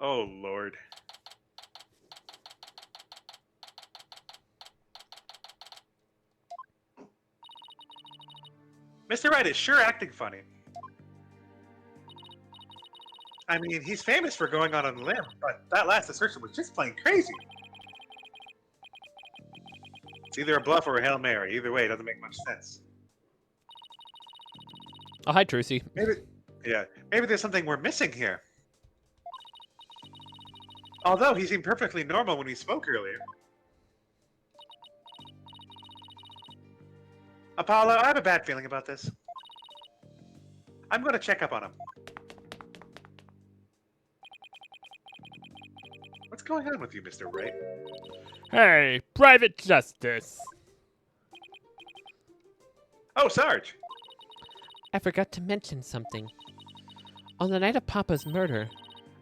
Oh, Lord. Mr. Wright is sure acting funny. I mean, he's famous for going on a limb, but that last assertion was just plain crazy. It's either a bluff or a Hail Mary. Either way, it doesn't make much sense. Oh, hi, Trucy. Maybe there's something we're missing here. Although he seemed perfectly normal when he spoke earlier. Apollo, I have a bad feeling about this. I'm going to check up on him. What's going on with you, Mr. Wright? Hey, private justice. Oh, Sarge. I forgot to mention something. On the night of Papa's murder,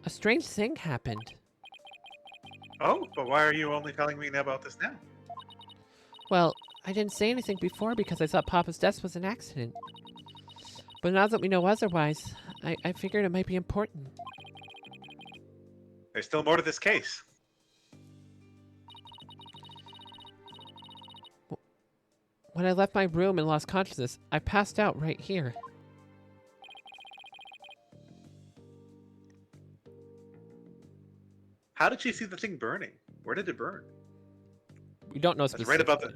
a strange thing happened. Oh, but why are you only telling me about this now? Well, I didn't say anything before because I thought Papa's death was an accident. But now that we know otherwise, I figured it might be important. There's still more to this case. When I left my room and lost consciousness, I passed out right here. How did you see the thing burning? Where did it burn? We don't know That's specifically.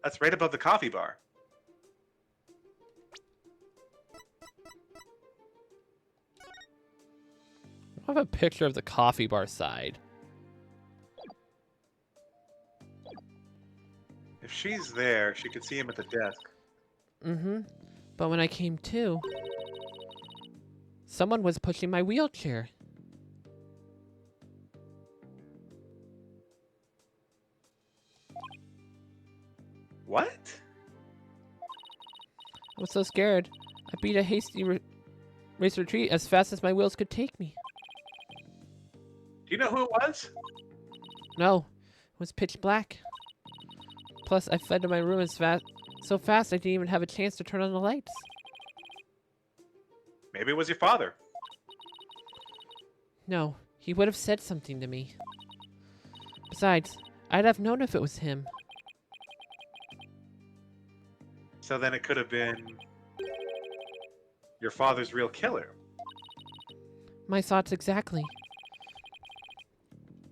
That's right above the coffee bar. I have a picture of the coffee bar side. If she's there, she could see him at the desk. Mm-hmm. But when I came to, someone was pushing my wheelchair. What? I was so scared. I beat a hasty race retreat as fast as my wheels could take me. Do you know who it was? No, it was pitch black. Plus, I fled to my room so fast I didn't even have a chance to turn on the lights. Maybe it was your father. No, he would have said something to me. Besides, I'd have known if it was him. So then it could have been your father's real killer. My thoughts exactly.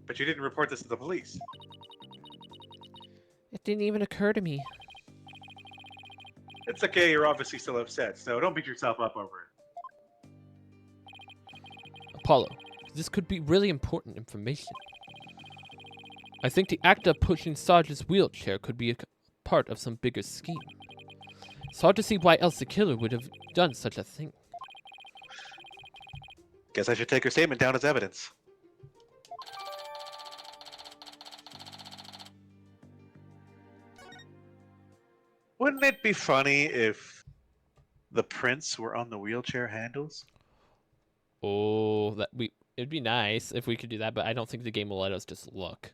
But you didn't report this to the police. It didn't even occur to me. It's okay, you're obviously still upset, so don't beat yourself up over it. Apollo, this could be really important information. I think the act of pushing Sarge's wheelchair could be a part of some bigger scheme. It's hard to see why else the killer would have done such a thing. Guess I should take her statement down as evidence. Wouldn't it be funny if the prints were on the wheelchair handles? Oh, it'd be nice if we could do that, but I don't think the game will let us just look.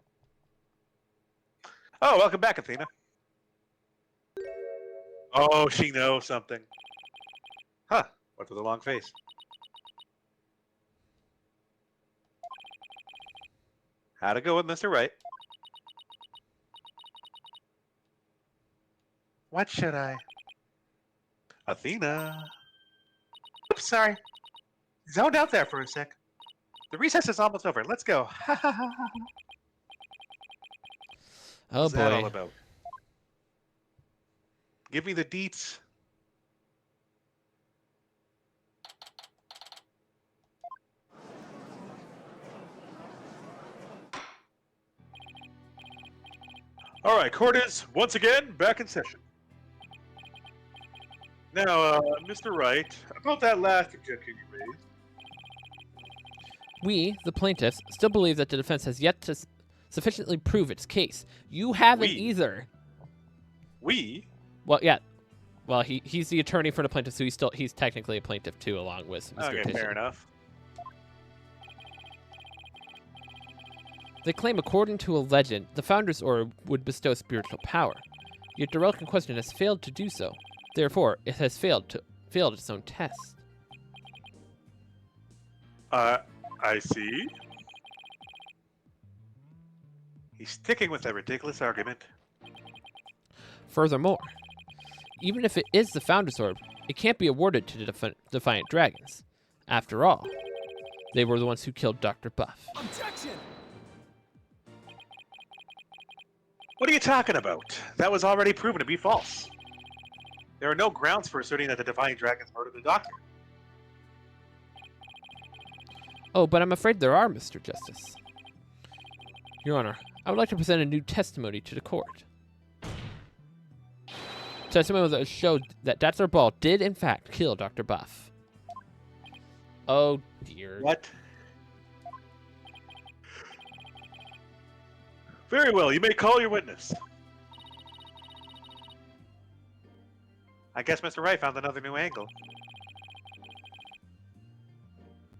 Oh, welcome back, Athena. Oh, she knows something. Huh, what's with the long face? How'd it go with Mr. Wright? What should I? Athena. Oops, sorry. Zoned out there for a sec. The recess is almost over. Let's go. Oh What's that all boy. about? Give me the deets. All right, court is once again back in session. Now, Mr. Wright, about that last objection you raised. We, the plaintiffs, still believe that the defense has yet to sufficiently prove its case. You haven't We? either. We? Well, yeah. Well, he's the attorney for the plaintiff, so he's technically a plaintiff too, along with Mr. Okay, Titian. fair enough. They claim, according to a legend, the Founder's Orb would bestow spiritual power. Yet the relic in question has failed to do so. Therefore, it has failed its own test. I see. He's sticking with that ridiculous argument. Furthermore, even if it is the Founder's Orb, it can't be awarded to the Defiant Dragons. After all, they were the ones who killed Dr. Buff. Objection! What are you talking about? That was already proven to be false. There are no grounds for asserting that the Defiant Dragons murdered the Doctor. Oh, but I'm afraid there are, Mr. Justice. Your Honor, I would like to present a new testimony to the court. Testimony that showed that Datzler Ball did, in fact, kill Dr. Buff. Oh, dear. What? Very well, you may call your witness. I guess Mr. Wright found another new angle.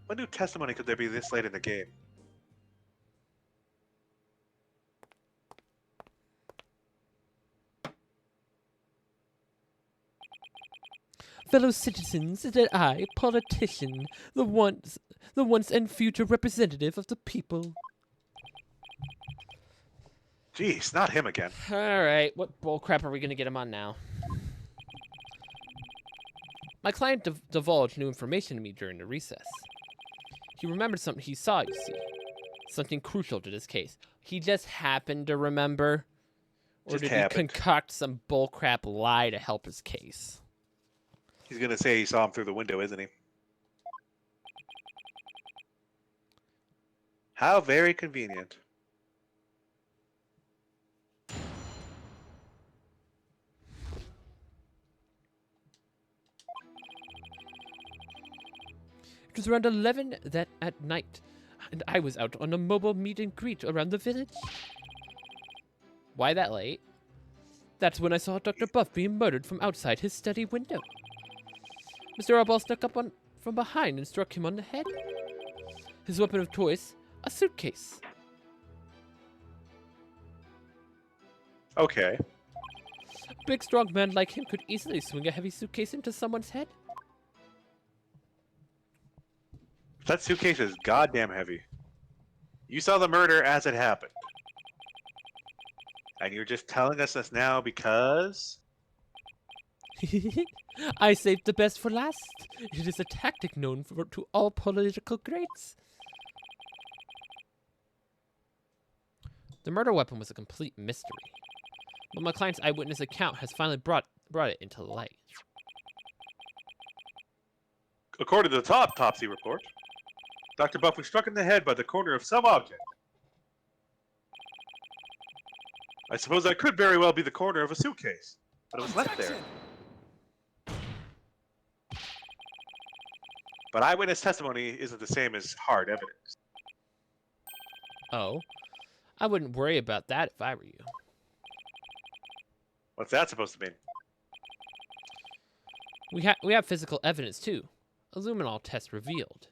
What new testimony could there be this late in the game? Fellow citizens, that I, politician, the once and future representative of the people. Jeez, not him again. Alright, what bullcrap are we gonna get him on now? My client divulged new information to me during the recess. He remembered something he saw, you see. Something crucial to this case. He just happened to remember? Or Just did happened. he concoct some bullcrap lie to help his case? He's gonna say he saw him through the window, isn't he? How very convenient. It was around 11 that at night, and I was out on a mobile meet and greet around the village. Why that late? That's when I saw Dr. Buff being murdered from outside his study window. Mr. Arball snuck up from behind and struck him on the head. His weapon of choice, a suitcase. Okay. A big, strong man like him could easily swing a heavy suitcase into someone's head. That suitcase is goddamn heavy. You saw the murder as it happened. And you're just telling us this now because... I saved the best for last. It is a tactic known to all political greats. The murder weapon was a complete mystery, but my client's eyewitness account has finally brought it into light. According to the autopsy report, Dr. Buff was struck in the head by the corner of some object. I suppose that could very well be the corner of a suitcase, but it was left there. Objection! But eyewitness testimony isn't the same as hard evidence. Oh, I wouldn't worry about that if I were you. What's that supposed to mean? We have physical evidence too. A luminol test revealed.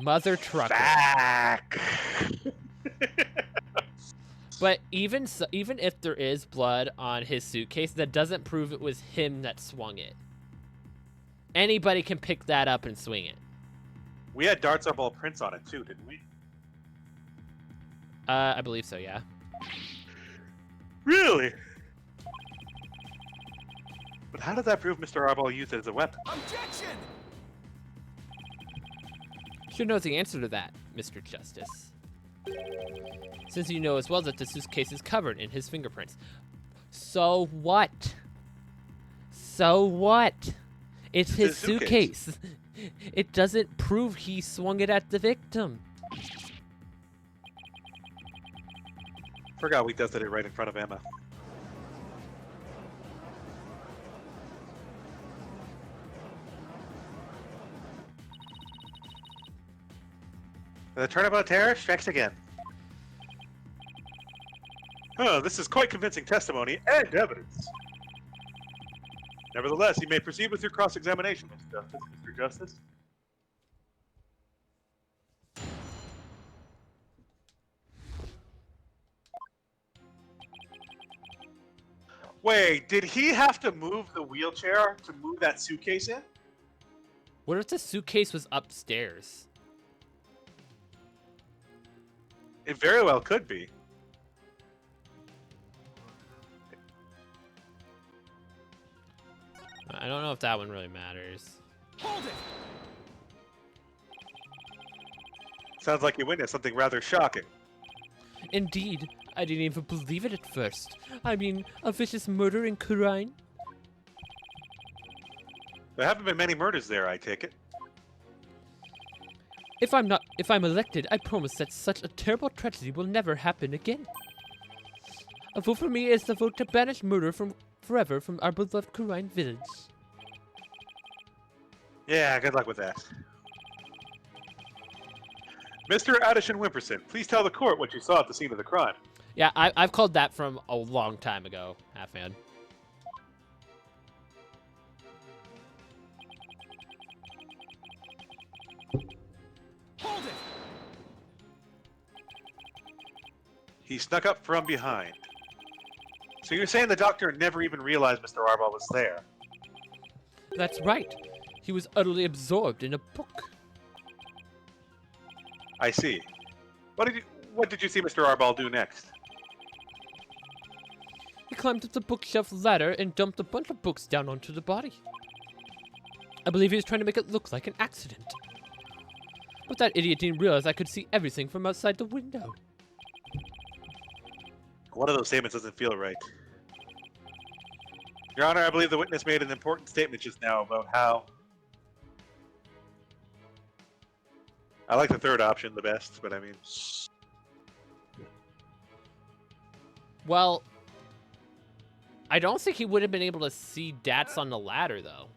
Mother trucker. Back! But even if there is blood on his suitcase, that doesn't prove it was him that swung it. Anybody can pick that up and swing it. We had darts ball prints on it too, didn't we? I believe so, yeah. Really? But how did that prove Mr. Arball used it as a weapon? Objection! Should know the answer to that, Mr. Justice. Since you know as well that the suitcase is covered in his fingerprints. So what? So what? It's his suitcase. It doesn't prove he swung it at the victim. Forgot we dusted it right in front of Emma. The turnabout terror strikes again. Oh, this is quite convincing testimony and evidence. Nevertheless, you may proceed with your cross-examination, Mr. Justice. Wait, did he have to move the wheelchair to move that suitcase in? What if the suitcase was upstairs? It very well could be. I don't know if that one really matters. Hold it! Sounds like you witnessed something rather shocking. Indeed, I didn't even believe it at first. I mean, a vicious murder in Kurine? There haven't been many murders there, I take it. If I'm elected, I promise that such a terrible tragedy will never happen again. A vote for me is the vote to banish murder forever from our beloved Kurine village. Yeah, good luck with that. Mr. Addison Wimperson, please tell the court what you saw at the scene of the crime. Yeah, I've called that from a long time ago, Half-Man. Hold it! He snuck up from behind. So you're saying the doctor never even realized Mr. Arbol was there? That's right. He was utterly absorbed in a book. I see. What did you see Mr. Arbol do next? He climbed up the bookshelf ladder and dumped a bunch of books down onto the body. I believe he was trying to make it look like an accident. But that idiot didn't realize I could see everything from outside the window. One of those statements doesn't feel right. Your Honor, I believe the witness made an important statement just now about how... I like the third option the best, but I mean... Well, I don't think he would have been able to see Dats on the ladder, though.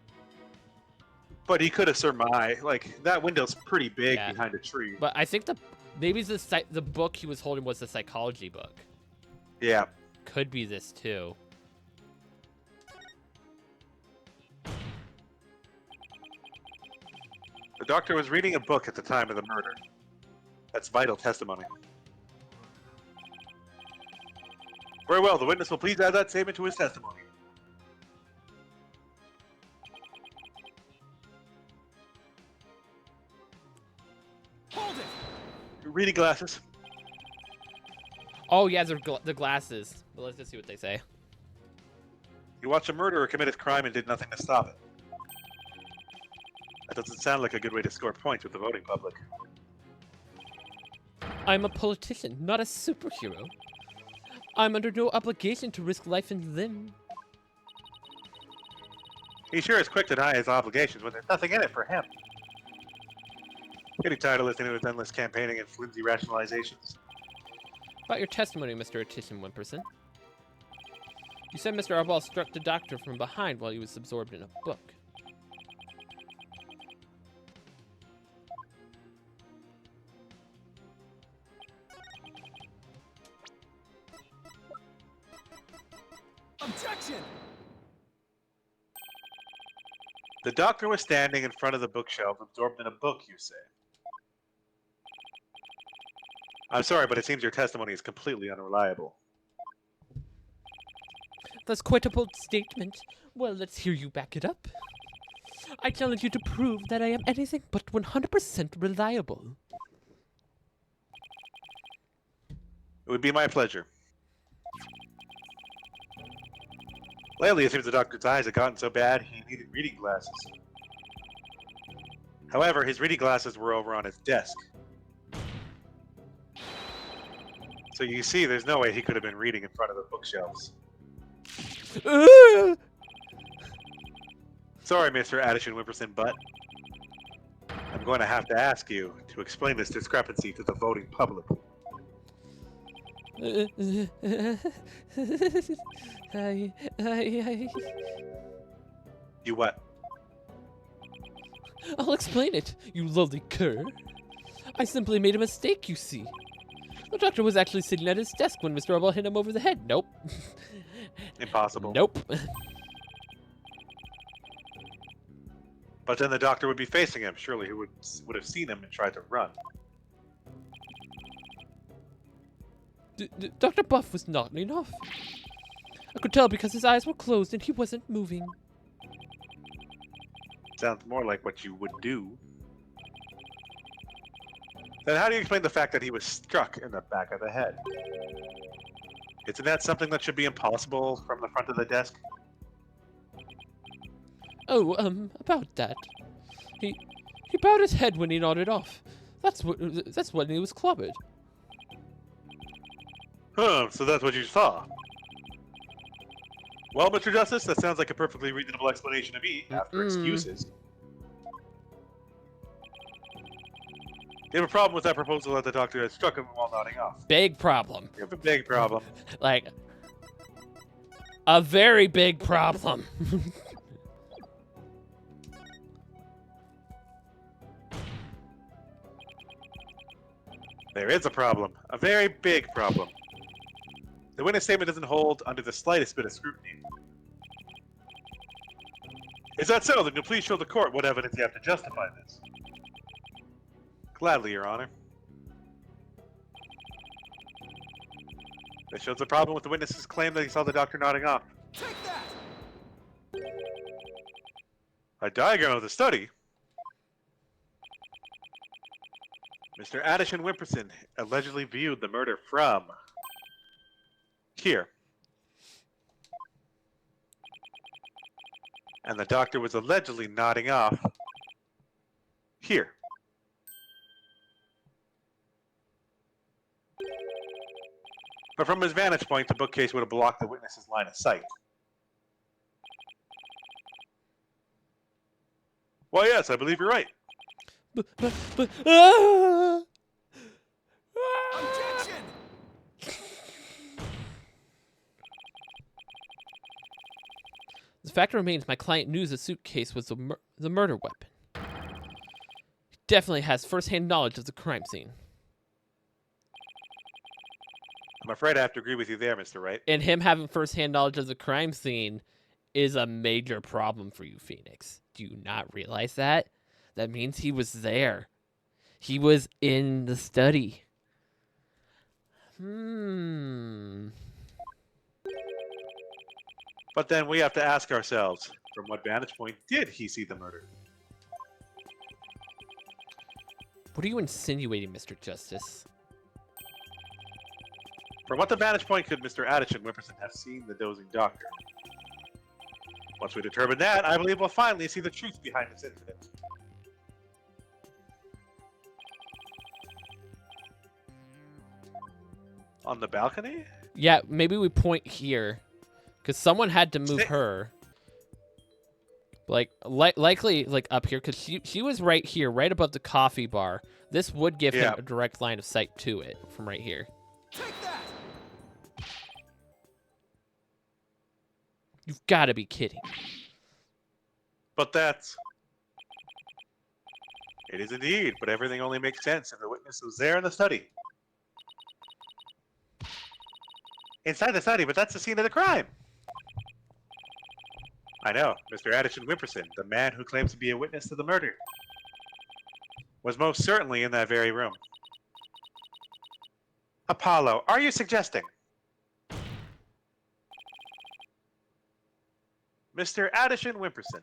But he could have surmised, like, that window's pretty big Yeah. behind a tree. But I think maybe the book he was holding was the psychology book. Yeah. Could be this, too. The doctor was reading a book at the time of the murder. That's vital testimony. Very well, the witness will please add that statement to his testimony. Hold it! Reading glasses. Oh, yeah, they're the glasses. But let's just see what they say. You watched a murderer commit a crime and did nothing to stop it. That doesn't sound like a good way to score points with the voting public. I'm a politician, not a superhero. I'm under no obligation to risk life and limb. He sure is quick to deny his obligations when there's nothing in it for him. Getting tired of listening to his endless campaigning and flimsy rationalizations. About your testimony, Mr. Attition Wimperson. You said Mr. Arbol struck the doctor from behind while he was absorbed in a book. Objection! The doctor was standing in front of the bookshelf, absorbed in a book, you say. I'm sorry, but it seems your testimony is completely unreliable. That's quite a bold statement. Well, let's hear you back it up. I challenge you to prove that I am anything but 100% reliable. It would be my pleasure. Lately, it seems the doctor's eyes had gotten so bad he needed reading glasses. However, his reading glasses were over on his desk. So you see, there's no way he could have been reading in front of the bookshelves. Sorry, Mr. Addison Wimperson, but I'm going to have to ask you to explain this discrepancy to the voting public. You what? I'll explain it, you lowly cur. I simply made a mistake, you see. The doctor was actually sitting at his desk when Mr. Arbol hit him over the head. Nope. Impossible. Nope. But then the doctor would be facing him. Surely he would have seen him and tried to run. Dr. Buff was nodding off. I could tell because his eyes were closed and he wasn't moving. Sounds more like what you would do. Then how do you explain the fact that he was struck in the back of the head? Isn't that something that should be impossible from the front of the desk? Oh, about that. He bowed his head when he nodded off. That's when he was clobbered. So that's what you saw. Well, Mr. Justice, that sounds like a perfectly reasonable explanation to me, after excuses. You have a problem with that proposal that the doctor had struck him while nodding off. Big problem. You have a big problem. Like, a very big problem. There is a problem. A very big problem. The witness statement doesn't hold under the slightest bit of scrutiny. Is that so? Then you'll please show the court what evidence you have to justify this. Gladly, Your Honor. This shows the problem with the witness's claim that he saw the doctor nodding off. Take that! A diagram of the study? Mr. Addison Wimperson allegedly viewed the murder from here. And the doctor was allegedly nodding off here. But from his vantage point, the bookcase would have blocked the witness's line of sight. Well, yes, I believe you're right. But Objection! the fact remains my client knew the suitcase was the murder weapon. He definitely has first-hand knowledge of the crime scene. I'm afraid I have to agree with you there, Mr. Wright. And him having first-hand knowledge of the crime scene is a major problem for you, Phoenix. Do you not realize that? That means he was there. He was in the study. But then we have to ask ourselves, from what vantage point did he see the murder? What are you insinuating, Mr. Justice? From what the vantage point could Mr. Addison Wimperson have seen the dozing doctor? Once we determine that, I believe we'll finally see the truth behind this incident. On the balcony? Yeah, maybe we point here. Because someone had to move her. Like, likely, like, up here. Because she was right here, right above the coffee bar. This would give him a direct line of sight to it from right here. Take that! You've got to be kidding. But that's... It is indeed, but everything only makes sense if the witness was there in the study. Inside the study, but that's the scene of the crime. I know, Mr. Addison Wimperson, the man who claims to be a witness to the murder, was most certainly in that very room. Apollo, are you suggesting? Mr. Addison Wimperson,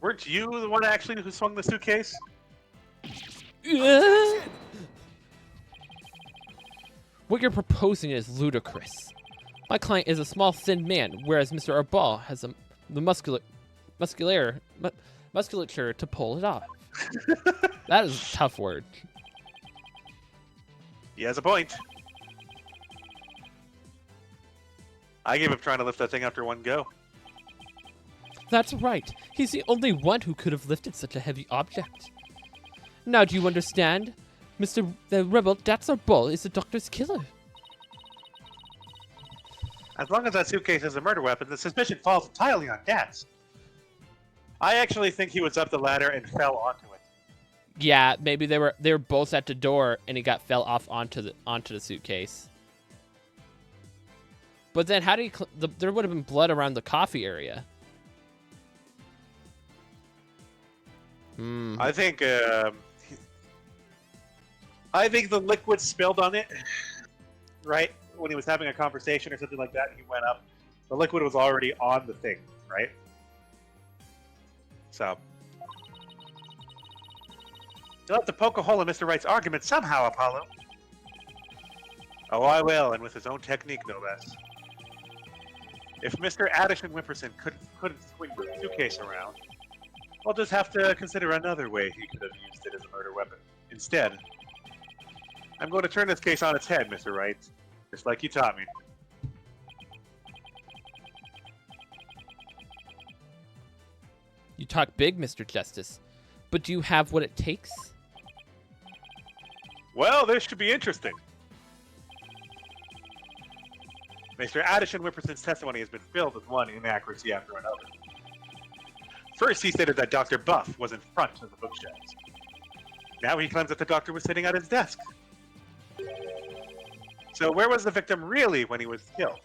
weren't you the one actually who swung the suitcase? What you're proposing is ludicrous. My client is a small, thin man, whereas Mr. Arbal has the musculature to pull it off. That is a tough word. He has a point. I gave up trying to lift that thing after one go. That's right. He's the only one who could have lifted such a heavy object. Now do you understand? The rebel Datsar Bull is the doctor's killer. As long as that suitcase is a murder weapon, the suspicion falls entirely on Dats. I actually think he was up the ladder and fell onto it. Yeah, maybe they were both at the door and he fell off onto the suitcase. But then how do you there would have been blood around the coffee area. I think the liquid spilled on it, right? When he was having a conversation or something like that, he went up. The liquid was already on the thing, right? So, You'll have to poke a hole in Mr. Wright's argument somehow, Apollo. Oh, I will, and with his own technique, no less. If Mr. Addison Wimperson couldn't swing the suitcase around, I'll just have to consider another way he could have used it as a murder weapon. Instead, I'm going to turn this case on its head, Mr. Wright, just like you taught me. You talk big, Mr. Justice. But do you have what it takes? Well, this should be interesting. Mr. Addison Wimperson's testimony has been filled with one inaccuracy after another. First, he stated that Dr. Buff was in front of the bookshelves. Now he claims that the doctor was sitting at his desk. So where was the victim really when he was killed?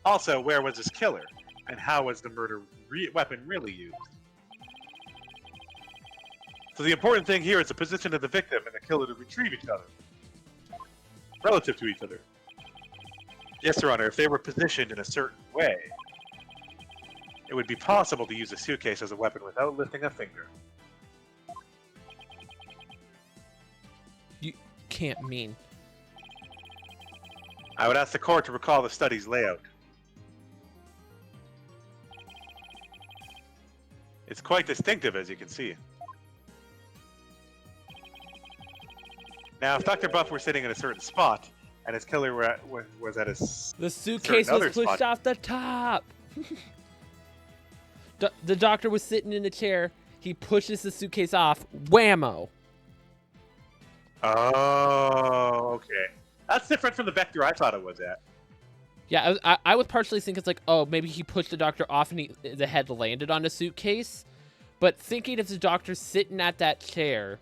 Also, where was his killer? And how was the murder weapon really used? So the important thing here is the position of the victim and the killer to retrieve each other. Relative to each other. Yes, Your Honor, if they were positioned in a certain way, it would be possible to use a suitcase as a weapon without lifting a finger. You can't mean. I would ask the court to recall the study's layout. It's quite distinctive, as you can see. Now, if Dr. Buff were sitting in a certain spot, and his killer was at his The suitcase was pushed spot off the top. The doctor was sitting in the chair. He pushes the suitcase off. Whammo. Oh, okay. That's different from the vector I thought it was at. Yeah, I was partially thinking it's like, oh, maybe he pushed the doctor off and the head landed on the suitcase. But thinking of the doctor sitting at that chair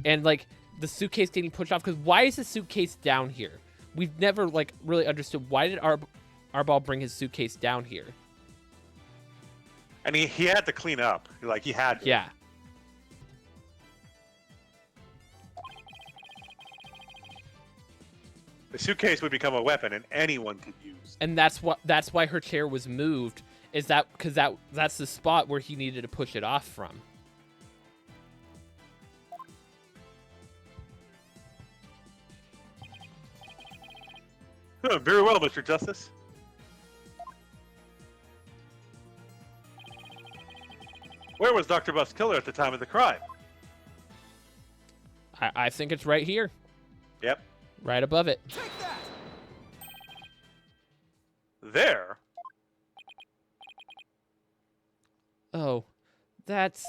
and, like, the suitcase getting pushed off, because why is the suitcase down here? We've never, like, really understood why did Arbol bring his suitcase down here? And he had to clean up. Like, he had to. Yeah. The suitcase would become a weapon, and anyone could use. And that's why her chair was moved. Is that because that's the spot where he needed to push it off from. Very well, Mr. Justice. Where was Dr. Buff's killer at the time of the crime? I think it's right here. Yep. Right above it. Take that! There? Oh, that's...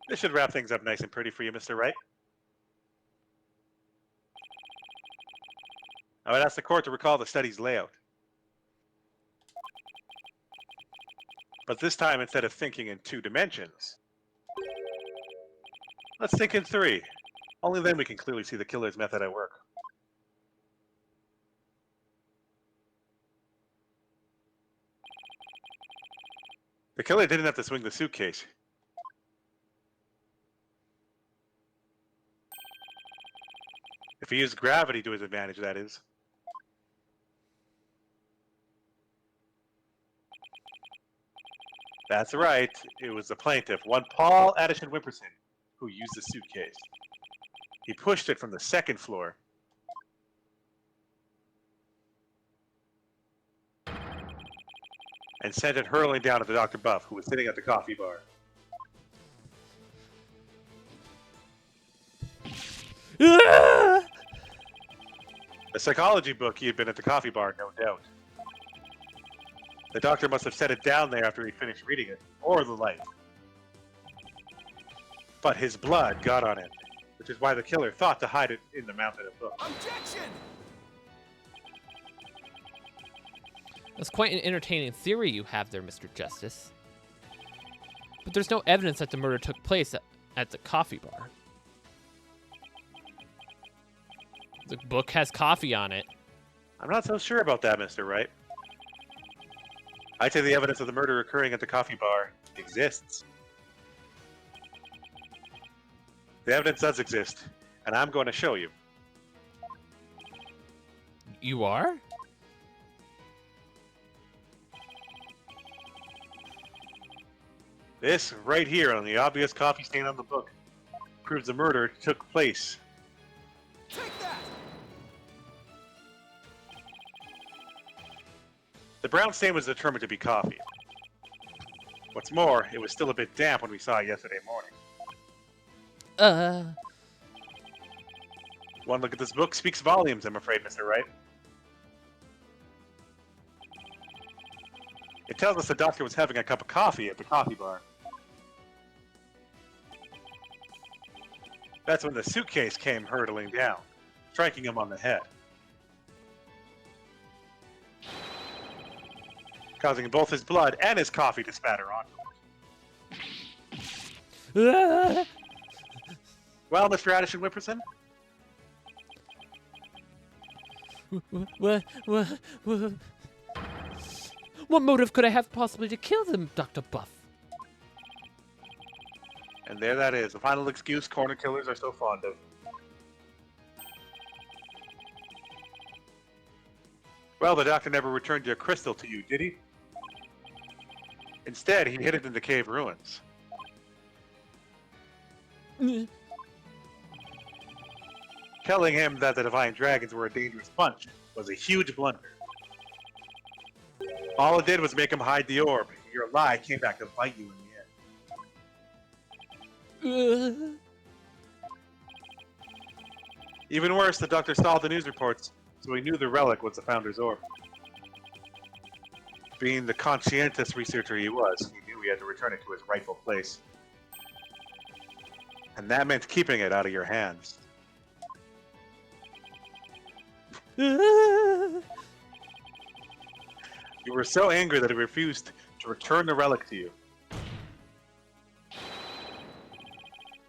This should wrap things up nice and pretty for you, Mr. Wright. I would ask the court to recall the study's layout. But this time, instead of thinking in 2 dimensions, let's think in 3. Only then we can clearly see the killer's method at work. The killer didn't have to swing the suitcase. If he used gravity to his advantage, that is. That's right. It was the plaintiff, one Paul Addison Wimperson, who used the suitcase. He pushed it from the 2nd floor. And sent it hurtling down at the Dr. Buff, who was sitting at the coffee bar. The psychology book, he had been at the coffee bar, no doubt. The doctor must have set it down there after he finished reading it, or the like. But his blood got on it, which is why the killer thought to hide it in the mountain of books. Objection! That's quite an entertaining theory you have there, Mr. Justice. But there's no evidence that the murder took place at the coffee bar. The book has coffee on it. I'm not so sure about that, Mr. Wright. I'd say the evidence of the murder occurring at the coffee bar exists. The evidence does exist, and I'm going to show you. You are? This right here on the obvious coffee stain on the book proves the murder took place. Take that! The brown stain was determined to be coffee. What's more, it was still a bit damp when we saw it yesterday morning. One look at this book speaks volumes, I'm afraid, Mr. Wright. It tells us the doctor was having a cup of coffee at the coffee bar. That's when the suitcase came hurtling down, striking him on the head, causing both his blood and his coffee to spatter onto it. Well, Mr. Addison Whipperson, What motive could I have possibly to kill them, Dr. Buff? and there that is, the final excuse corner killers are so fond of. Well, the doctor never returned your crystal to you, did he? Instead, he hid it in the cave ruins. Telling him that the divine dragons were a dangerous bunch was a huge blunder. All it did was make him hide the orb. Your lie came back to bite you in the end. Even worse, the doctor saw the news reports, so he knew the relic was the Founder's orb. Being the conscientious researcher he was, he knew he had to return it to its rightful place. And that meant keeping it out of your hands. You were so angry that he refused to return the relic to you,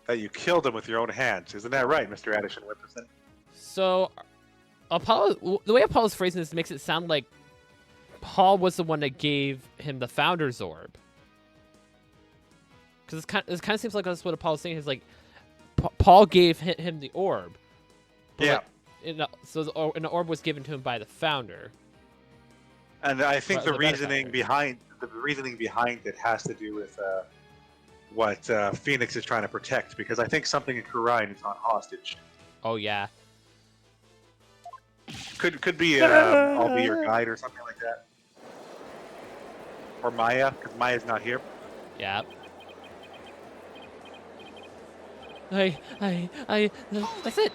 that you killed him with your own hands. Isn't that right, Mr. Addison Whipperson? So, Apollo, the way Apollo's phrasing this makes it sound like Paul was the one that gave him the Founder's orb. Because it kind of seems like that's what Apollo's saying. Is like Paul gave him the orb. Yeah. Like, an orb was given to him by the Founder. And I think the better reasoning behind it has to do with what Phoenix is trying to protect, because I think something in Kurine is on hostage. Oh yeah. Could be I'll be your guide or something like that. Or Maya, because Maya's not here. Yeah. That's it.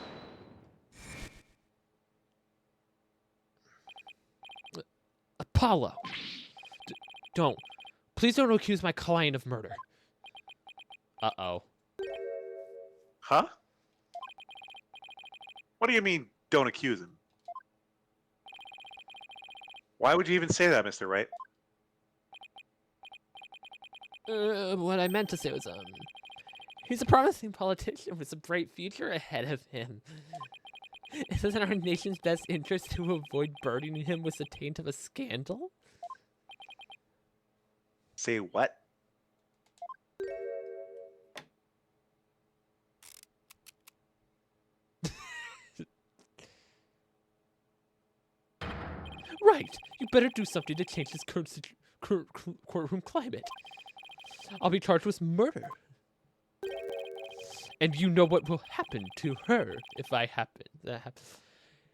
Apollo. Please don't accuse my client of murder. Uh-oh. Huh? What do you mean, don't accuse him? Why would you even say that, Mr. Wright? What I meant to say was, he's a promising politician with a bright future ahead of him. Is it in our nation's best interest to avoid burdening him with the taint of a scandal? Say what? Right. You better do something to change this current courtroom climate. I'll be charged with murder. And you know what will happen to her if I happen.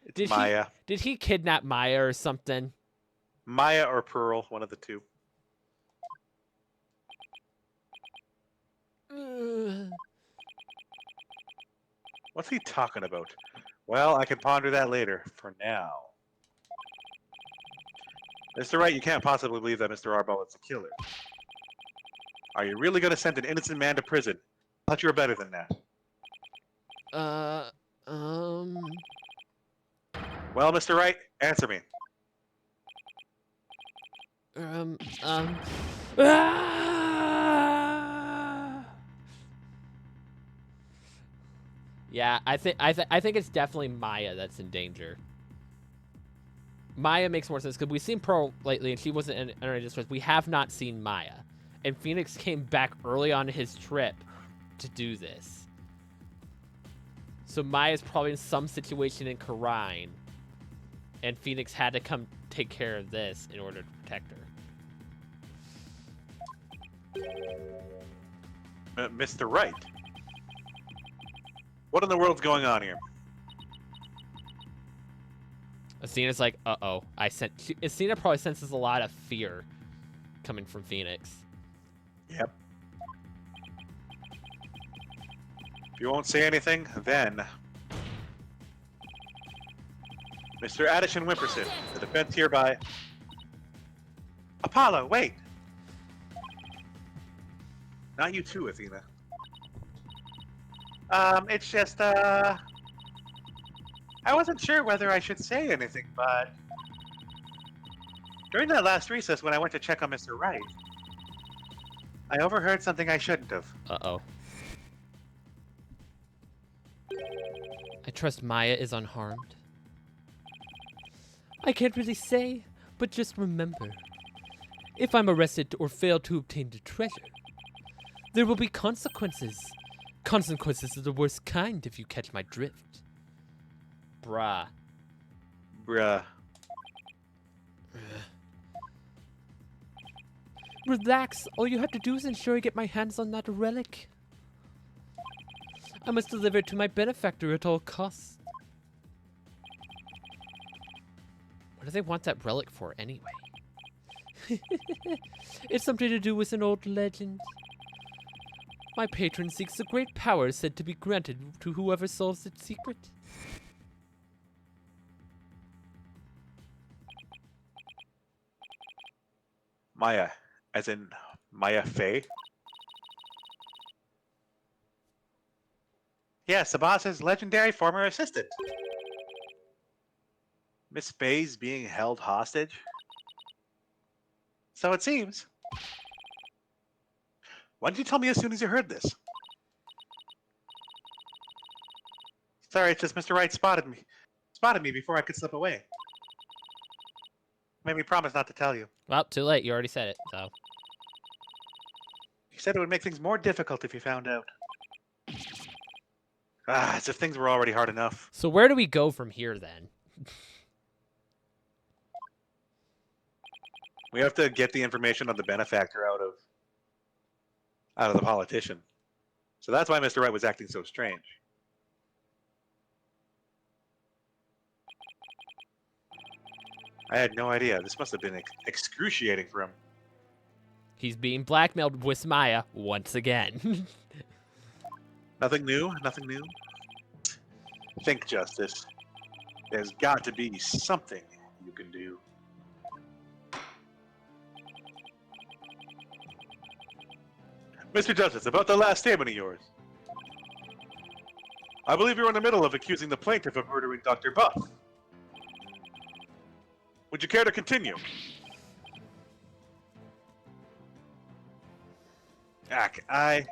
It's Maya. Did he kidnap Maya or something? Maya or Pearl, one of the two. What's he talking about? Well, I can ponder that later. For now. Mr. Wright, you can't possibly believe that Mr. Arbol is a killer. Are you really going to send an innocent man to prison? I thought you were better than that. Well, Mr. Wright, answer me. Yeah, I think it's definitely Maya that's in danger. Maya makes more sense because we've seen Pearl lately, and she wasn't in any distress. We have not seen Maya, and Phoenix came back early on his trip to do this. So Maya's probably in some situation in Kurine, and Phoenix had to come take care of this in order to protect her. Mr. Wright. What in the world's going on here? Athena's like, uh-oh. Athena probably senses a lot of fear coming from Phoenix. Yep. If you won't say anything, then... Mr. Addison Wimperson, the defense hereby... Apollo, wait! Not you too, Athena. It's just, I wasn't sure whether I should say anything, but... During that last recess when I went to check on Mr. Wright, I overheard something I shouldn't have. Uh-oh. I trust Maya is unharmed. I can't really say, but just remember. If I'm arrested or fail to obtain the treasure, there will be consequences. Consequences of the worst kind if you catch my drift. Bruh. Bruh. Relax. All you have to do is ensure I get my hands on that relic. I must deliver it to my benefactor at all costs. What do they want that relic for anyway? It's something to do with an old legend. My patron seeks a great power said to be granted to whoever solves its secret. Maya, as in Maya Fey? Yes, the boss's legendary former assistant. Miss Fey's being held hostage? So it seems. Why didn't you tell me as soon as you heard this? Sorry, it's just Mr. Wright spotted me before I could slip away. Made me promise not to tell you. Well, too late. You already said it, so. He said it would make things more difficult if you found out. As if things were already hard enough. So where do we go from here, then? We have to get the information on the benefactor out of the politician. So that's why Mr. Wright was acting so strange. I had no idea. This must have been excruciating for him. He's being blackmailed with Maya once again. Nothing new? Nothing new? Think, Justice. There's got to be something you can do. Mr. Justice, about the last statement of yours. I believe you're in the middle of accusing the plaintiff of murdering Dr. Buff. Would you care to continue? I'm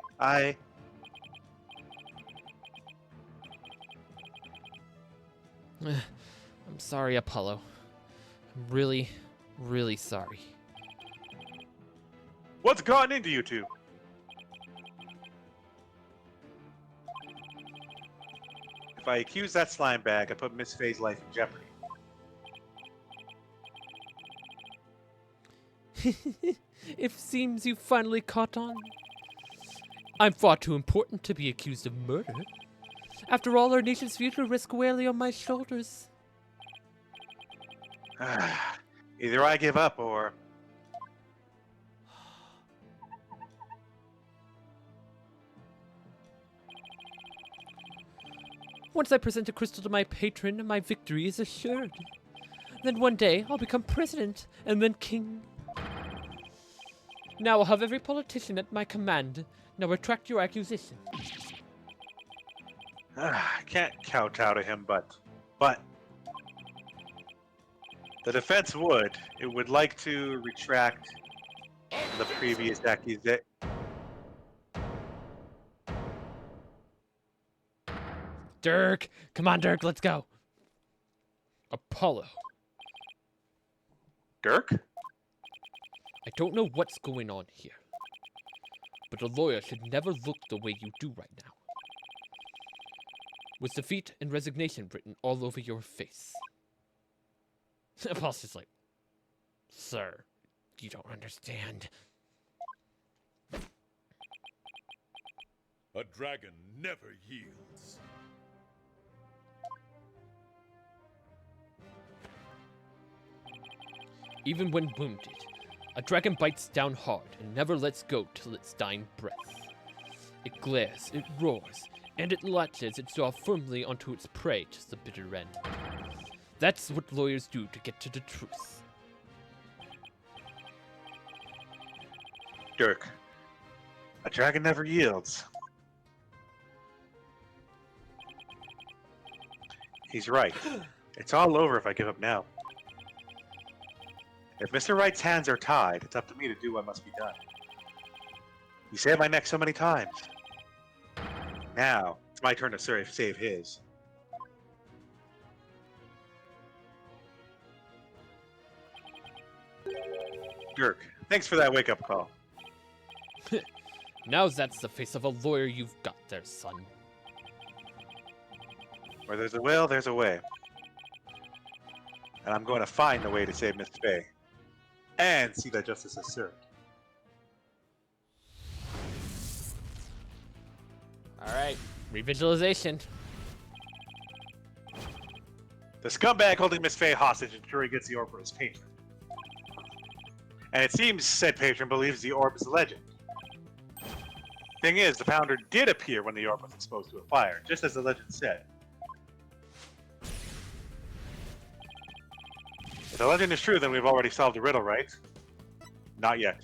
sorry, Apollo. I'm really, really sorry. What's gotten into you two? If I accuse that slime bag, I put Miss Faye's life in jeopardy. It seems you finally caught on. I'm far too important to be accused of murder. After all, our nation's future rests squarely on my shoulders. Either I give up or... Once I present a crystal to my patron, my victory is assured. Then one day, I'll become president, and then king. Now I'll have every politician at my command. Now retract your accusation. I can't kowtow to him, but... The defense would. It would like to retract the previous accusation. Dirk! Come on, Dirk, let's go. Apollo. Dirk? I don't know what's going on here, but a lawyer should never look the way you do right now. With defeat and resignation written all over your face. Apollo's just like, sir, you don't understand. A dragon never yields. Even when wounded, a dragon bites down hard and never lets go till its dying breath. It glares, it roars, and it latches its jaw firmly onto its prey to the bitter end. That's what lawyers do to get to the truth. Dirk. A dragon never yields. He's right. It's all over if I give up now. If Mr. Wright's hands are tied, it's up to me to do what must be done. He saved my neck so many times. Now, it's my turn to save his. Dirk, thanks for that wake-up call. Now that's the face of a lawyer you've got there, son. Where there's a will, there's a way. And I'm going to find a way to save Miss Fay. And see that justice is served. Alright, revisualization. The scumbag holding Miss Fay hostage ensure he gets the orb for his patron. And it seems said patron believes the orb is a legend. Thing is, the founder did appear when the orb was exposed to a fire, just as the legend said. If the legend is true, then we've already solved the riddle, right? Not yet.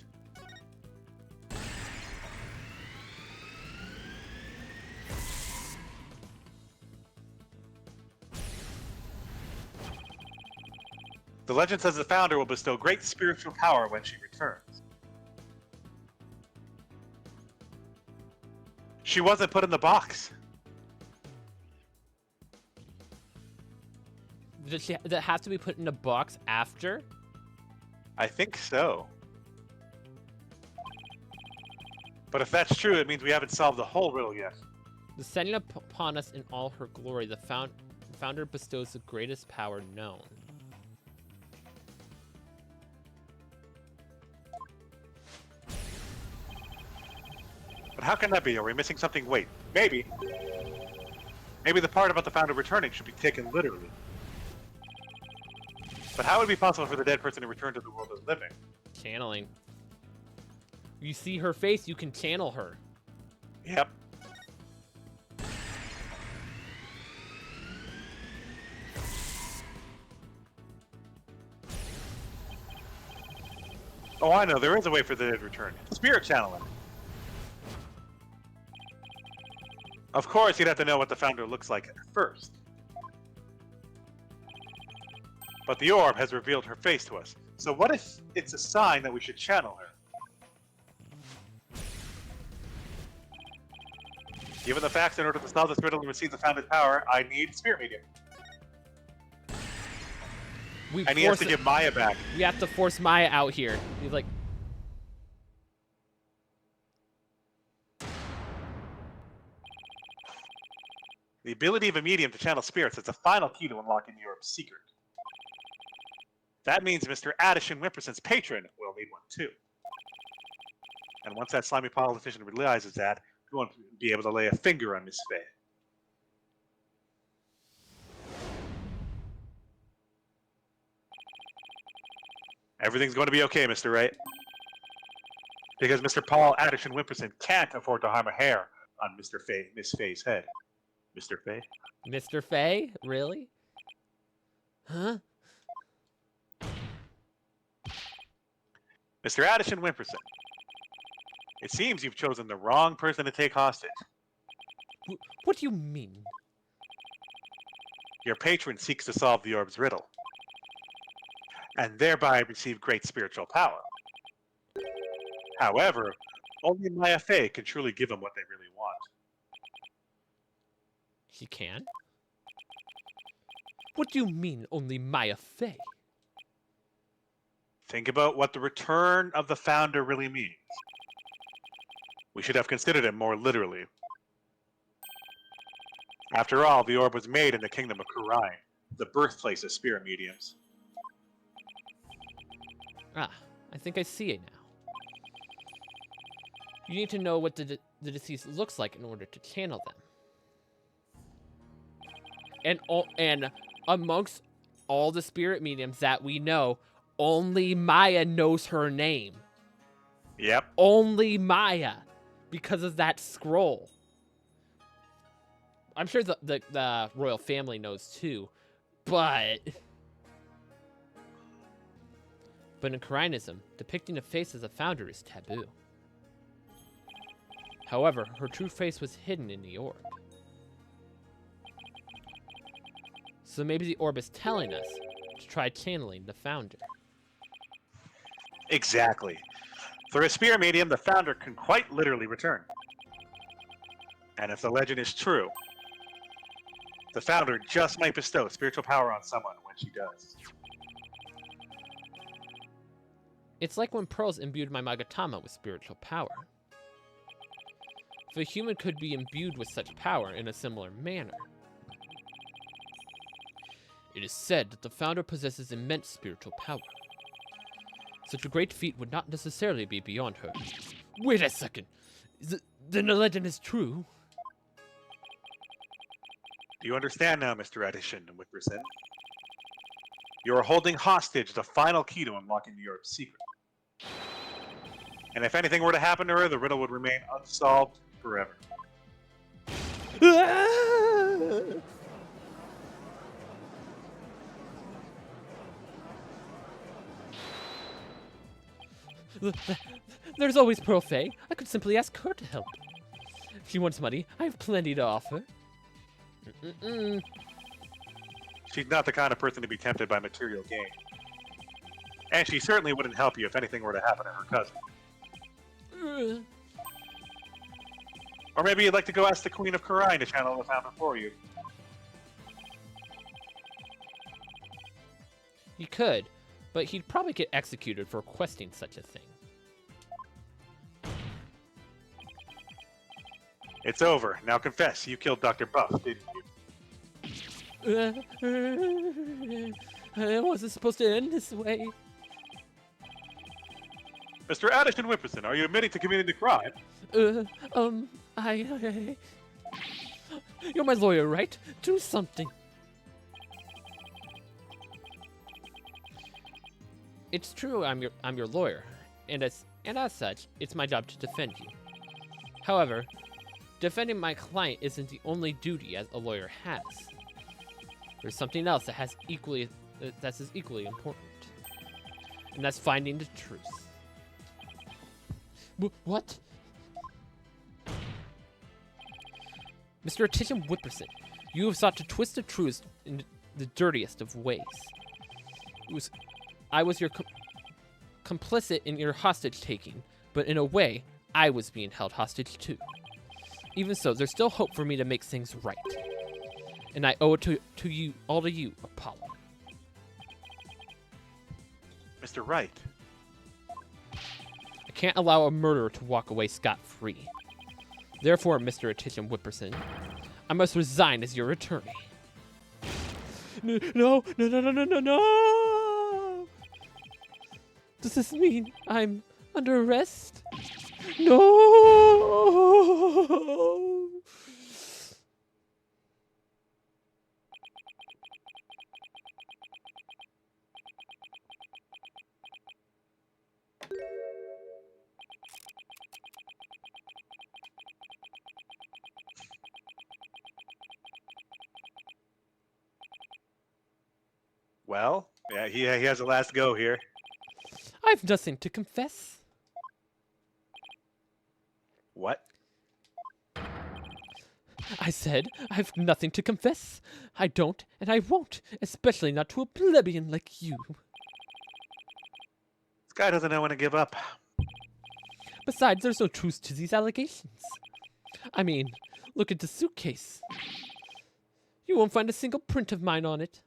The legend says the founder will bestow great spiritual power when she returns. She wasn't put in the box. Does that have to be put in a box after? I think so. But if that's true, it means we haven't solved the whole riddle yet. Descending upon us in all her glory, the founder bestows the greatest power known. But how can that be? Are we missing something? Wait, maybe. Maybe the part about the founder returning should be taken literally. But how would it be possible for the dead person to return to the world as living? Channeling. You see her face, you can channel her. Yep. Oh, I know. There is a way for the dead to return. Spirit channeling. Of course, you'd have to know what the founder looks like first. But the orb has revealed her face to us. So what if it's a sign that we should channel her? Given the facts, in order to solve this riddle and receive the founder's power, I need spirit medium. And he has to give Maya back. We have to force Maya out here. He's like, the ability of a medium to channel spirits is the final key to unlocking the orb's secret. That means Mr. Addison Wimperson's patron will need one too. And once that slimy politician realizes that, he won't be able to lay a finger on Miss Fay. Everything's going to be okay, Mr. Wright. Because Mr. Paul Addison Wimperson can't afford to harm a hair on Miss Fay's head. Mr. Fay? Mr. Fay? Really? Huh? Mr. Addison Wimperson, it seems you've chosen the wrong person to take hostage. What do you mean? Your patron seeks to solve the orb's riddle, and thereby receive great spiritual power. However, only Maya Fay can truly give them what they really want. She can? What do you mean, only Maya Fay? Think about what the return of the founder really means. We should have considered it more literally. After all, the orb was made in the kingdom of Kurine, the birthplace of spirit mediums. Ah, I think I see it now. You need to know what the deceased looks like in order to channel them. And amongst all the spirit mediums that we know, only Maya knows her name. Yep. Only Maya, because of that scroll. I'm sure the royal family knows too, but in Karinism, depicting a face as a founder is taboo. However, her true face was hidden in the orb. So maybe the orb is telling us to try channeling the founder. Exactly. Through a spirit medium, the founder can quite literally return. And if the legend is true, the founder just might bestow spiritual power on someone when she does. It's like when pearls imbued my Magatama with spiritual power. If a human could be imbued with such power in a similar manner. It is said that the founder possesses immense spiritual power. Such a great feat would not necessarily be beyond her. Wait a second! Then the legend is true? Do you understand now, Mr. Edison and Whipperson? You are holding hostage the final key to unlocking the orb's secret. And if anything were to happen to her, the riddle would remain unsolved forever. There's always Pearl Faye. I could simply ask her to help. If she wants money, I have plenty to offer. She's not the kind of person to be tempted by material gain. And she certainly wouldn't help you if anything were to happen to her cousin. Or maybe you'd like to go ask the Queen of Karine to channel the founder for you. He could, but he'd probably get executed for requesting such a thing. It's over. Now confess, you killed Dr. Buff, didn't you? It wasn't supposed to end this way. Mr. Addison Whipperson, are you admitting to committing the crime? You're my lawyer, right? Do something. It's true I'm your lawyer, and as such, it's my job to defend you. However, defending my client isn't the only duty as a lawyer has. There's something else that's equally important, and that's finding the truth. What? Mr. Attention Whipperson, you have sought to twist the truth in the dirtiest of ways. I was your complicit in your hostage taking, but in a way, I was being held hostage too. Even so, there's still hope for me to make things right. And I owe it to you, all to you, Apollo. Mr. Wright. I can't allow a murderer to walk away scot-free. Therefore, Mr. Attention Whipperson, I must resign as your attorney. No! Does this mean I'm under arrest? No! Well, yeah, he has the last go here. I've nothing to confess. What? I said I've nothing to confess. I don't, and I won't, especially not to a plebeian like you. This guy doesn't know when to give up. Besides, there's no truth to these allegations. I mean, look at the suitcase. You won't find a single print of mine on it.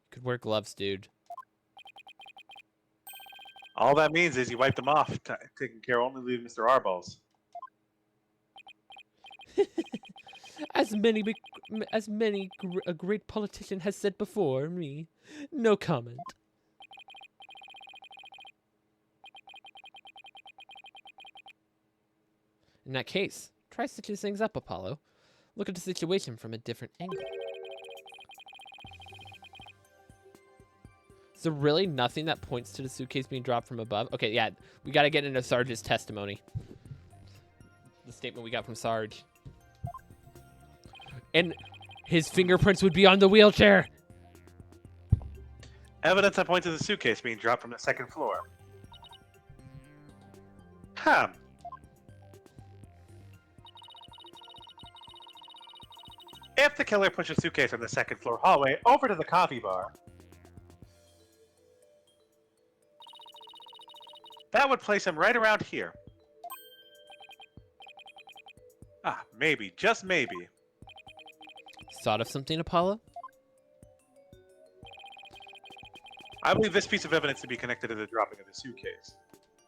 You could wear gloves, dude. All that means is you wiped them off, taking care only leaving Mr. Arballs. As a great politician has said before me, no comment. In that case, try stitching things up, Apollo. Look at the situation from a different angle. Is there really nothing that points to the suitcase being dropped from above? Okay, yeah, we gotta get into Sarge's testimony. The statement we got from Sarge. And his fingerprints would be on the wheelchair. Evidence that points to the suitcase being dropped from the second floor. Huh. If the killer pushed a suitcase from the second floor hallway over to the coffee bar, that would place him right around here. Ah, maybe, just maybe. Thought of something, Apollo? I believe this piece of evidence to be connected to the dropping of the suitcase.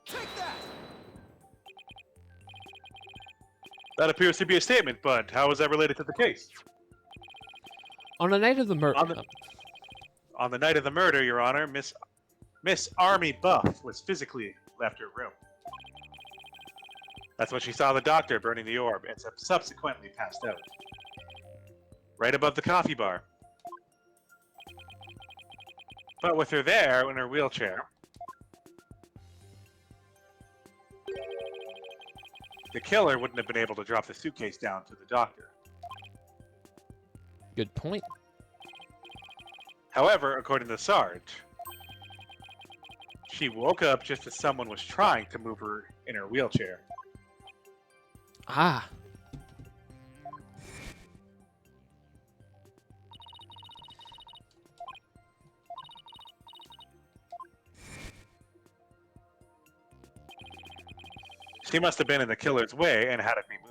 Take that! That appears to be a statement, but how is that related to the case? On the night of the murder. On the night of the murder, Your Honor, Miss Army Buff was physically left her room. That's when she saw the doctor burning the orb and subsequently passed out. Right above the coffee bar. But with her there in her wheelchair, the killer wouldn't have been able to drop the suitcase down to the doctor. Good point. However, according to Sarge, she woke up just as someone was trying to move her in her wheelchair. Ah. She must have been in the killer's way and had it removed.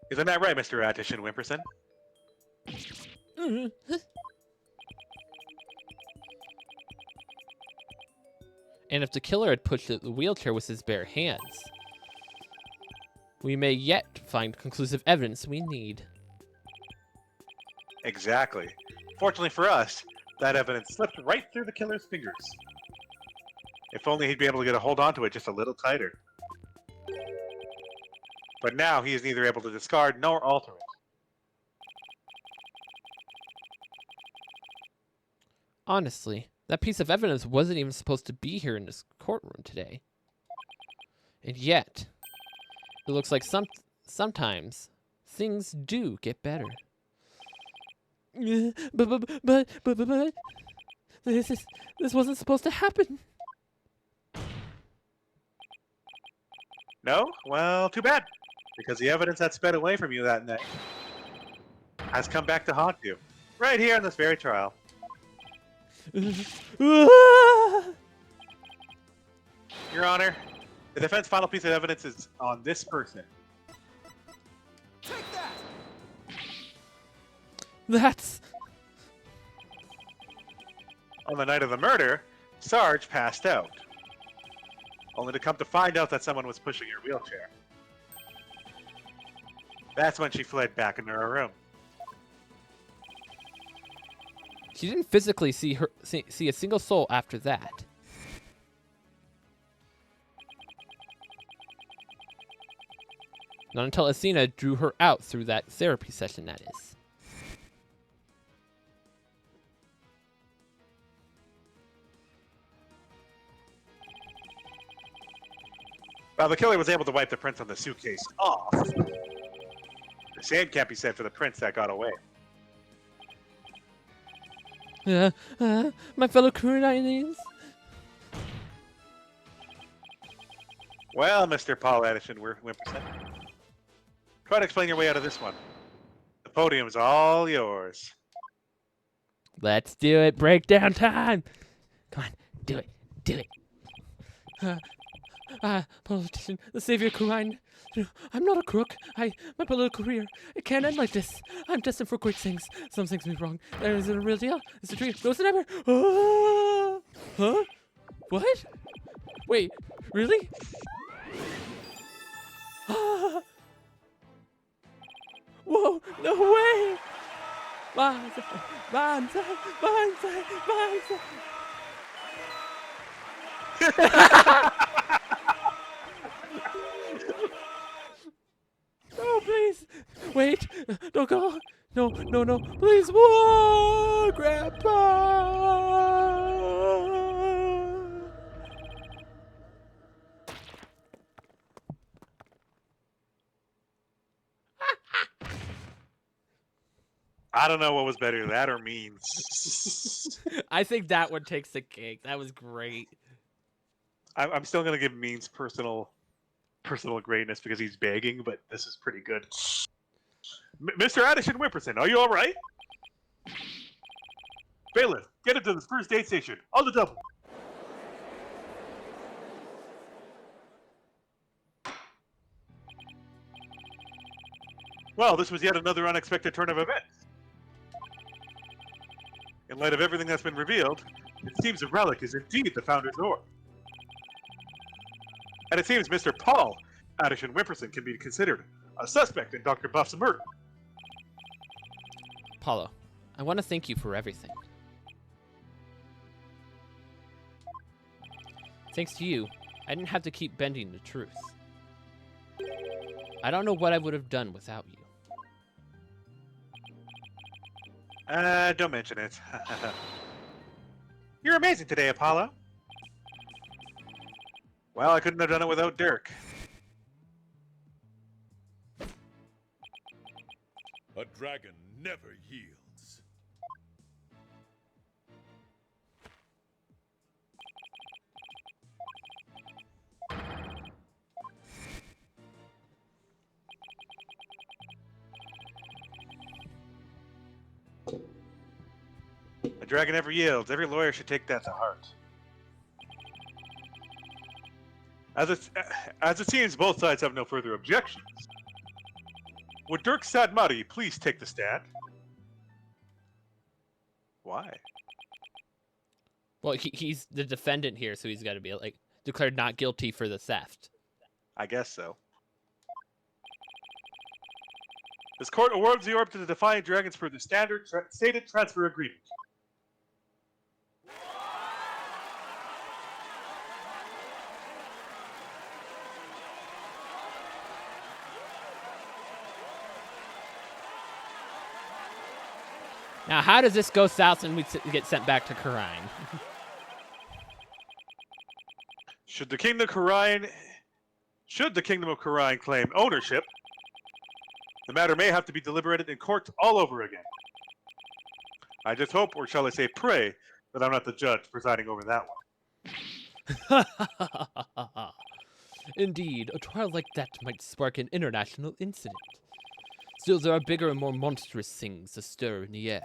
Isn't that right, Mr. Attish and Wimperson? And if the killer had pushed the wheelchair with his bare hands, we may yet find conclusive evidence we need. Exactly. Fortunately for us, that evidence slipped right through the killer's fingers. If only he'd be able to get a hold onto it just a little tighter. But now he is neither able to discard nor alter it. Honestly, that piece of evidence wasn't even supposed to be here in this courtroom today. And yet, it looks like sometimes things do get better. But this wasn't supposed to happen. No? Well, too bad. Because the evidence that sped away from you that night has come back to haunt you. Right here in this very trial. Your Honor, the defense final piece of evidence is on this person. Take that! That's... On the night of the murder, Sarge passed out. Only to come to find out that someone was pushing her wheelchair. That's when she fled back into her room. She didn't physically see a single soul after that. Not until Athena drew her out through that therapy session, that is. While the killer was able to wipe the prints on the suitcase off, the same can't be said for the prints that got away. My fellow Kuranians. Well, Mr. Paul Addison Wimperson, try to explain your way out of this one. The podium's all yours. Let's do it. Breakdown time. Come on, do it. Do it. Politician, the savior of Kuran. I'm not a crook. My political career, it can't end like this. I'm destined for great things. Some things may be wrong. Is it a real deal? Is it true? No, it's never. Huh? What? Wait, really? Whoa, no way! Banzai, banzai, banzai, banzai. no, no, please, whoa, Grandpa! I don't know what was better, that or means. I think that one takes the cake. That was great. I'm still gonna give means personal greatness because he's begging, but this is pretty good. Mr. Addison Whipperson, are you all right? Bailiff, get him to the first aid station on the double. Well, this was yet another unexpected turn of events. In light of everything that's been revealed, it seems the relic is indeed the Founder's Orb. And it seems Mr. Paul Addison Whipperson can be considered a suspect in Dr. Buff's murder. Apollo, I want to thank you for everything. Thanks to you, I didn't have to keep bending the truth. I don't know what I would have done without you. Don't mention it. You're amazing today, Apollo. Well, I couldn't have done it without Dirk. A dragon never yields. A dragon never yields. Every lawyer should take that to heart. As it seems, both sides have no further objections. Would Dirk Sadmati please take the stand? Why? Well, he's the defendant here, so he's got to be like declared not guilty for the theft. I guess so. This court awards the orb to the Defiant Dragons for the standard stated transfer agreement. Now, how does this go south and we get sent back to Karine? Should the Kingdom of Karine claim ownership, the matter may have to be deliberated in court all over again. I just hope, or shall I say pray, that I'm not the judge presiding over that one. Indeed, a trial like that might spark an international incident. Still, there are bigger and more monstrous things astir in the air.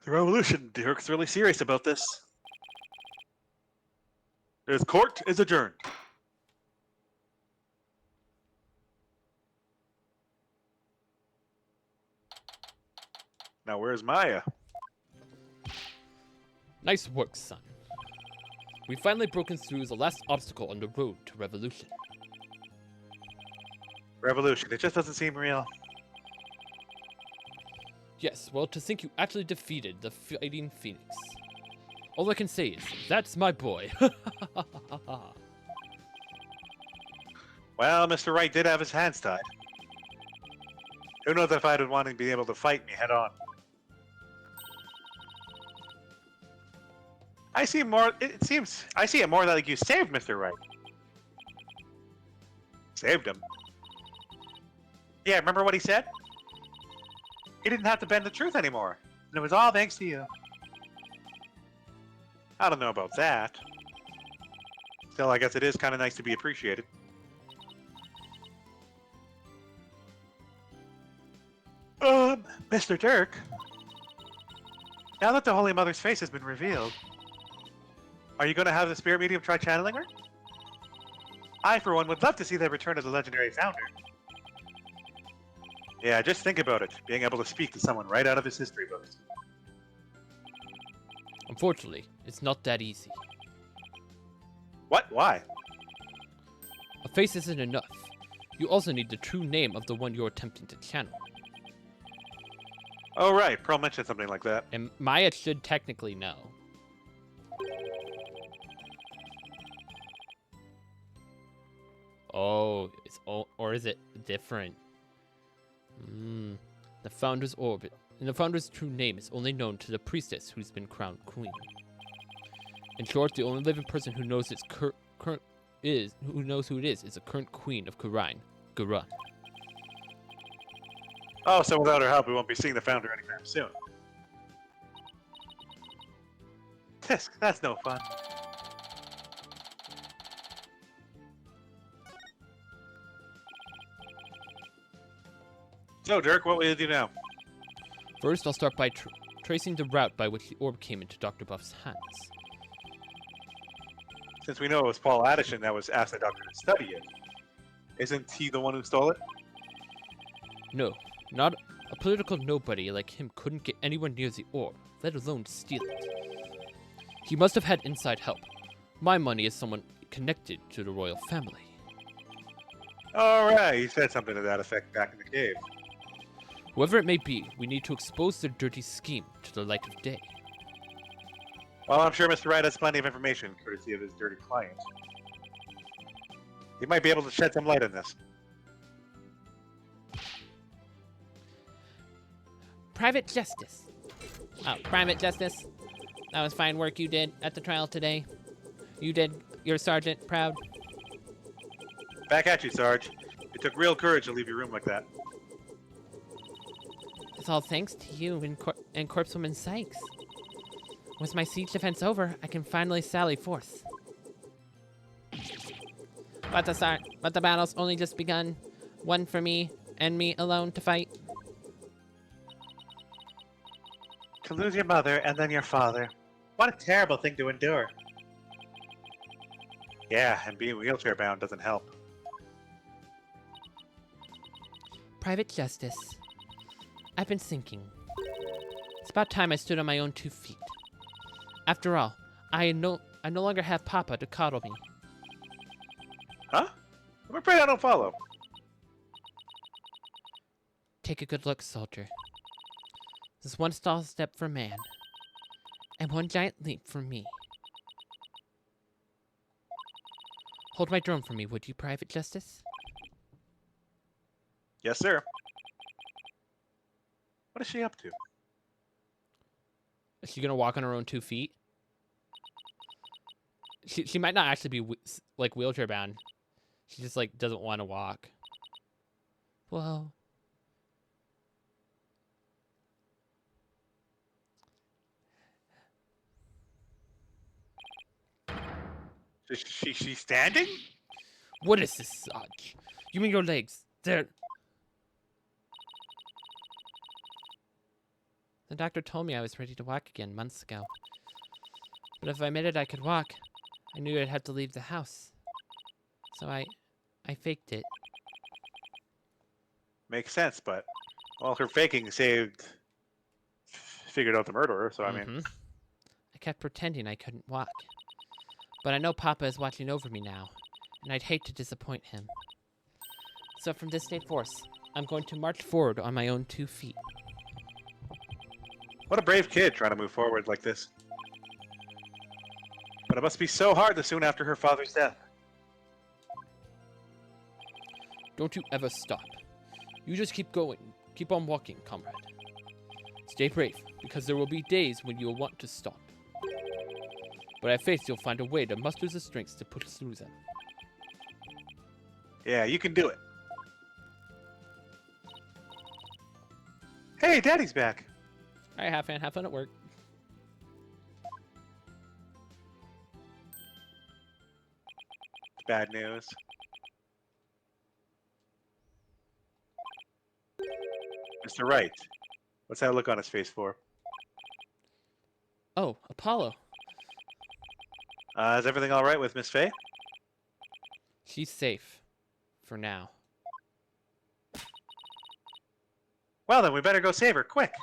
The revolution, Dirk's really serious about this. This court is adjourned. Now, where's Maya? Nice work, son. We've finally broken through the last obstacle on the road to revolution. Revolution, it just doesn't seem real. Yes, well, to think you actually defeated the Fighting Phoenix. All I can say is, that's my boy. Well, Mr. Wright did have his hands tied. Who knows if I'd want to be able to fight me head on. I see it more like you saved Mr. Wright. Saved him? Yeah, remember what he said? He didn't have to bend the truth anymore. And it was all thanks to you. I don't know about that. Still, I guess it is kind of nice to be appreciated. Mr. Dirk. Now that the Holy Mother's face has been revealed, are you going to have the spirit medium try channeling her? I, for one, would love to see the return of the legendary founder. Yeah, just think about it, being able to speak to someone right out of his history books. Unfortunately, it's not that easy. What? Why? A face isn't enough. You also need the true name of the one you're attempting to channel. Oh, right. Pearl mentioned something like that. And Maya should technically know. Oh, or is it different? the Founder's orbit, and the Founder's true name is only known to the priestess who's been crowned queen. In short, the only living person who knows who it is the current queen of Gurun. Oh, so without her help, we won't be seeing the founder anytime soon. Tisk, that's no fun. So, Dirk, what will you do now? First, I'll start by tracing the route by which the orb came into Dr. Buff's hands. Since we know it was Paul Addison that was asked the doctor to study it, isn't he the one who stole it? No, not a political nobody like him couldn't get anywhere near the orb, let alone steal it. He must have had inside help. My money is someone connected to the royal family. Alright, he said something to that effect back in the cave. Whoever it may be, we need to expose their dirty scheme to the light of day. Well, I'm sure Mr. Wright has plenty of information, courtesy of his dirty client. He might be able to shed some light on this. Private Justice. Oh, Private Justice. That was fine work you did at the trial today. You did your sergeant proud. Back at you, Sarge. It took real courage to leave your room like that. It's all thanks to you and Corpsewoman Sykes. With my siege defense over, I can finally sally forth. But the battle's only just begun. One for me, and me alone to fight. To lose your mother and then your father. What a terrible thing to endure. Yeah, and being wheelchair bound doesn't help. Private Justice. I've been thinking. It's about time I stood on my own 2 feet. After all, I no longer have Papa to coddle me. Huh? I'm afraid I don't follow. Take a good look, soldier. This is one small step for man, and one giant leap for me. Hold my drone for me, would you, Private Justice? Yes, sir. What is she up to? Is she gonna walk on her own 2 feet? She might not actually be like wheelchair bound. She just like doesn't want to walk. Whoa. She's standing? What is this, Sarge? You mean your legs? They're... The doctor told me I was ready to walk again months ago. But if I admitted I could walk, I knew I'd have to leave the house. So I faked it. Makes sense, but... Well, her faking figured out the murderer, so I mean... I kept pretending I couldn't walk. But I know Papa is watching over me now, and I'd hate to disappoint him. So from this day forth, I'm going to march forward on my own 2 feet. What a brave kid trying to move forward like this. But it must be so hard the soon after her father's death. Don't you ever stop. You just keep going. Keep on walking, comrade. Stay brave, because there will be days when you'll want to stop. But I have faith you'll find a way to muster the strength to push through them. Yeah, you can do it. Hey, Daddy's back. All right, have fun at work. Bad news. Mr. Wright, what's that look on his face for? Oh, Apollo. Is everything all right with Miss Faye? She's safe. For now. Well, then we better go save her, quick.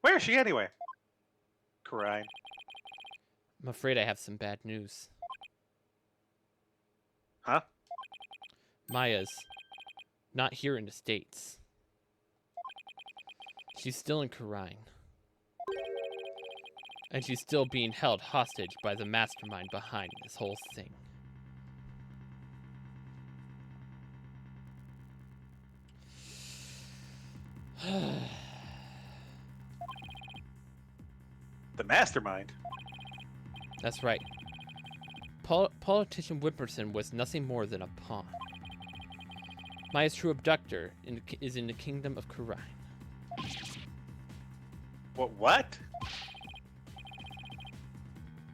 Where is she anyway? Crying. I'm afraid I have some bad news. Huh? Maya's not here in the States. She's still in Karine. And she's still being held hostage by the mastermind behind this whole thing. The mastermind? That's right. Politician Whipperson was nothing more than a pawn. Maya's true abductor is in the kingdom of Kurine. What?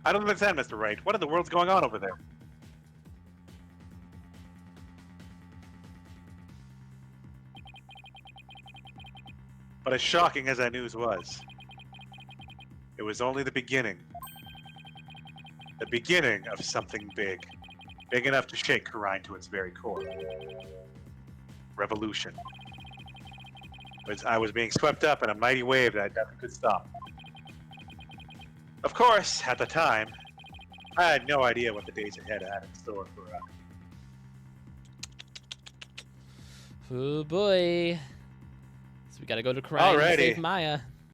I don't understand, Mr. Wright. What in the world's going on over there? But as shocking as that news was, it was only the beginning. The beginning of something big. Big enough to shake Kurine to its very core. Revolution. I was being swept up in a mighty wave that nothing could stop. Of course, at the time, I had no idea what the days ahead had in store for us. Oh boy. So we gotta go to Kurine to Alrighty. save Maya.